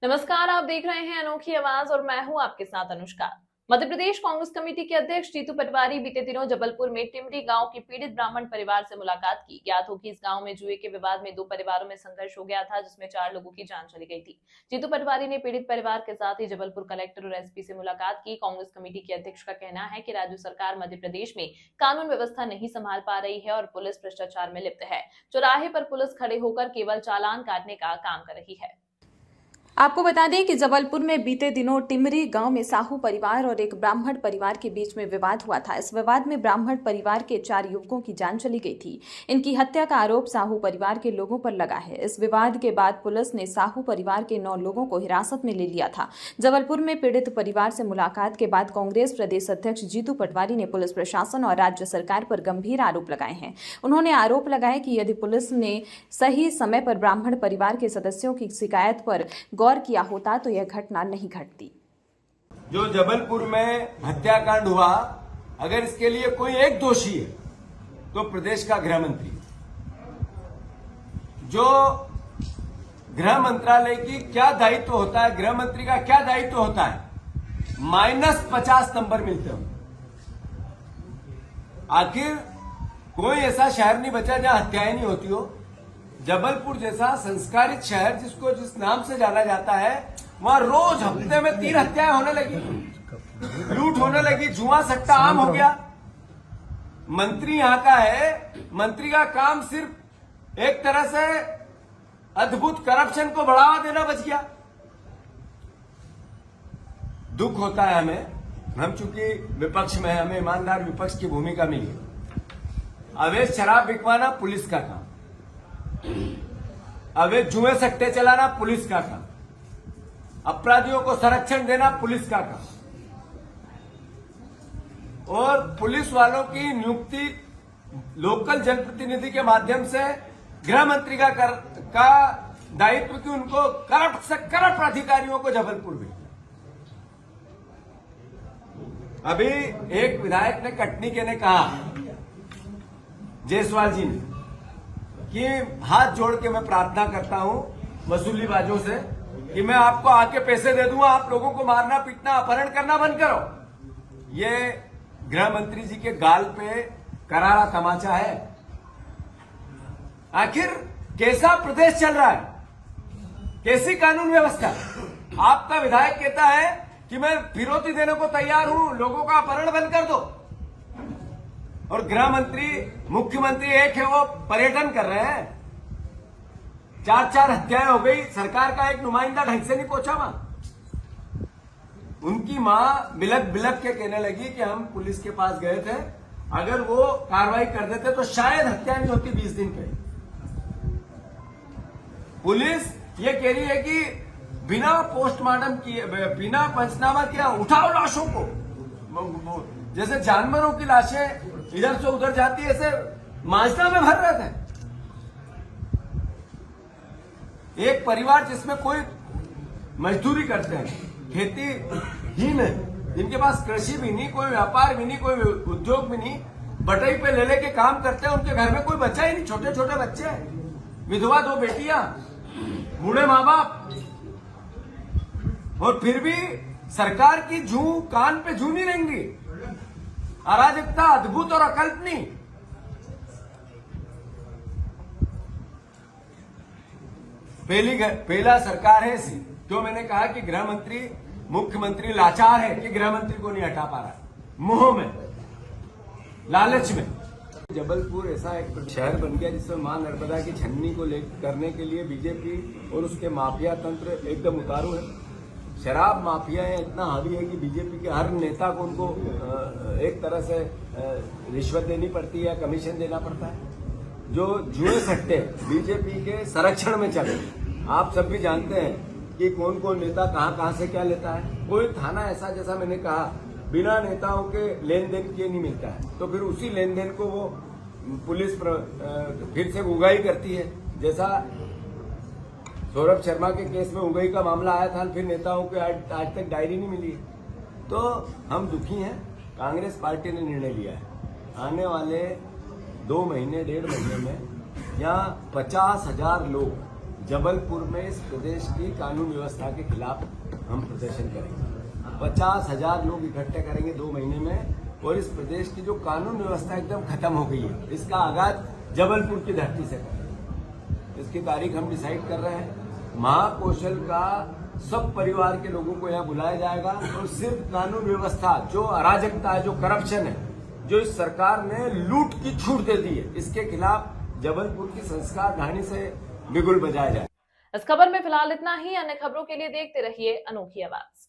नमस्कार, आप देख रहे हैं अनोखी आवाज और मैं हूं आपके साथ अनुष्का। मध्य प्रदेश कांग्रेस कमेटी के अध्यक्ष जीतू पटवारी बीते दिनों जबलपुर में टिमरी गांव के पीड़ित ब्राह्मण परिवार से मुलाकात की। ज्ञात हो कि इस गांव में जुए के विवाद में दो परिवारों में संघर्ष हो गया था, जिसमें 4 लोगों की जान चली गई थी। जीतू पटवारी ने पीड़ित परिवार के साथ ही जबलपुर कलेक्टर और एसपी से मुलाकात की। कांग्रेस कमेटी के अध्यक्ष का कहना है कि राज्य सरकार मध्य प्रदेश में कानून व्यवस्था नहीं संभाल पा रही है और पुलिस भ्रष्टाचार में लिप्त है। चौराहे पर पुलिस खड़े होकर केवल चालान काटने का काम कर रही है। आपको बता दें कि जबलपुर में बीते दिनों टिमरी गांव में साहू परिवार और एक ब्राह्मण परिवार के बीच में विवाद हुआ था। इस विवाद में ब्राह्मण परिवार के 4 युवकों की जान चली गई थी। इनकी हत्या का आरोप साहू परिवार के लोगों पर लगा है। इस विवाद के बाद पुलिस ने साहू परिवार के 9 लोगों को हिरासत में ले लिया था। जबलपुर में पीड़ित परिवार से मुलाकात के बाद कांग्रेस प्रदेश अध्यक्ष जीतू पटवारी ने पुलिस प्रशासन और राज्य सरकार पर गंभीर आरोप लगाए हैं। उन्होंने आरोप लगाया कि यदि पुलिस ने सही समय पर ब्राह्मण परिवार के सदस्यों की शिकायत पर गौर किया होता तो यह घटना नहीं घटती। जो जबलपुर में हत्याकांड हुआ, अगर इसके लिए कोई एक दोषी है तो प्रदेश का गृह मंत्री। जो गृह मंत्रालय की क्या दायित्व होता है, गृह मंत्री का क्या दायित्व होता है, -50 नंबर मिलते हो। आखिर कोई ऐसा शहर नहीं बचा जहां हत्याएं नहीं होती हो। जबलपुर जैसा संस्कारित शहर जिसको जिस नाम से जाना जाता है, वहां रोज हफ्ते में 3 हत्याएं होने लगी, लूट होने लगी, जुआ सट्टा आम हो गया। मंत्री यहां का है, मंत्री का काम सिर्फ एक तरह से अद्भुत करप्शन को बढ़ावा देना बच गया। दुख होता है हमें, हम चूंकि विपक्ष में हैं, हमें ईमानदार विपक्ष की भूमिका मिली। अवैध शराब बिकवाना पुलिस का काम, अवैध जुए सट्टे चलाना पुलिस का काम, अपराधियों को संरक्षण देना पुलिस का काम, और पुलिस वालों की नियुक्ति लोकल जनप्रतिनिधि के माध्यम से गृह मंत्री का दायित्व कि उनको करप्ट से करप्ट अधिकारियों को जबलपुर भेजना। अभी एक विधायक ने कटनी के ने कहा, जायसवाल जी ने, कि हाथ जोड़ के मैं प्रार्थना करता हूं वसूलीबाजों से कि मैं आपको आके पैसे दे दूंगा, आप लोगों को मारना पीटना अपहरण करना बंद करो। ये गृह मंत्री जी के गाल पे करारा तमाचा है। आखिर कैसा प्रदेश चल रहा है, कैसी कानून व्यवस्था? आपका विधायक कहता है कि मैं फिरौती देने को तैयार हूं, लोगों का अपहरण बंद कर दो, और गृह मंत्री मुख्यमंत्री एक है, वो पर्यटन कर रहे हैं। 4 हत्याएं हो गई, सरकार का एक नुमाइंदा ढंग से नहीं पहुंचा वहां। उनकी मां बिलक बिलक के कहने लगी कि हम पुलिस के पास गए थे, अगर वो कार्रवाई कर देते तो शायद हत्या नहीं होती 20 दिन पे। पुलिस ये कह रही है कि बिना पोस्टमार्टम किए, बिना पंचनामा किया उठाओ लाशों को। जैसे जानवरों की लाशें इधर से उधर जाती है, ऐसे माजदा में भर रहे थे। एक परिवार जिसमें कोई मजदूरी करते हैं, खेती ही नहीं, जिनके पास कृषि भी नहीं, कोई व्यापार भी नहीं, कोई उद्योग भी नहीं, बटाई पे ले लेके काम करते हैं, उनके घर में कोई बच्चा ही नहीं, छोटे छोटे बच्चे हैं, विधवा 2 बेटियां, बूढ़े माँ बाप, और फिर भी सरकार की जू कान पे जू नहीं रहेंगी। अराजकता अद्भुत और अकल्पनीय। पहला सरकार है ऐसी। जो मैंने कहा कि गृह मंत्री, मुख्यमंत्री लाचार है कि गृह मंत्री को नहीं हटा पा रहा, मोह में, लालच में। जबलपुर ऐसा एक शहर बन गया जिसमें मां नर्मदा की छन्नी को करने के लिए बीजेपी और उसके माफिया तंत्र एकदम उतारू है। शराब माफिया है इतना हावी है कि बीजेपी के हर नेता को उनको एक तरह से रिश्वत देनी पड़ती है, कमीशन देना पड़ता है। जो जुए सट्टे बीजेपी के संरक्षण में चले, आप सब भी जानते हैं कि कौन कौन नेता कहां से क्या लेता है। कोई थाना ऐसा, जैसा मैंने कहा, बिना नेताओं के लेन देन किए नहीं मिलता है, तो फिर उसी लेन देन को वो पुलिस फिर से उगाही करती है। जैसा सौरभ शर्मा के केस में उगई का मामला आया था, फिर नेताओं को आज तक डायरी नहीं मिली। तो हम दुखी हैं। कांग्रेस पार्टी ने निर्णय लिया है, आने वाले 2 महीने 1.5 महीने में यहाँ 50,000 लोग जबलपुर में इस प्रदेश की कानून व्यवस्था के खिलाफ हम प्रदर्शन करेंगे। 50,000 लोग इकट्ठे करेंगे 2 महीने में, और इस प्रदेश की जो कानून व्यवस्था एकदम खत्म हो गई है, इसका आगाज जबलपुर की धरती से करेंगे। इसकी तारीख हम डिसाइड कर रहे हैं। महाकौशल का सब परिवार के लोगों को यहाँ बुलाया जाएगा, और सिर्फ कानून व्यवस्था, जो अराजकता है, जो करप्शन है, जो इस सरकार ने लूट की छूट दे दी है, इसके खिलाफ जबलपुर की संस्कार ढाणी से बिगुल बजाया जाए। इस खबर में फिलहाल इतना ही। अन्य खबरों के लिए देखते रहिए अनोखी आवाज।